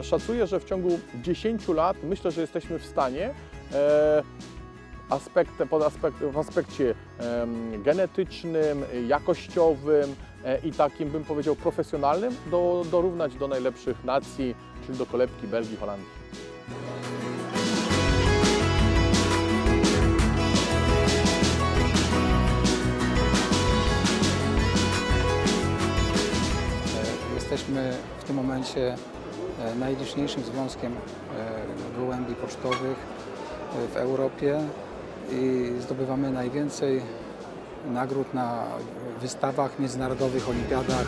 szacuję, że w ciągu 10 lat myślę, że jesteśmy w stanie w aspekcie genetycznym, jakościowym i takim, bym powiedział, profesjonalnym dorównać do najlepszych nacji, czyli do kolebki Belgii, Holandii. Jesteśmy w tym momencie najliczniejszym związkiem gołębi pocztowych w Europie i zdobywamy najwięcej nagród na wystawach międzynarodowych, olimpiadach.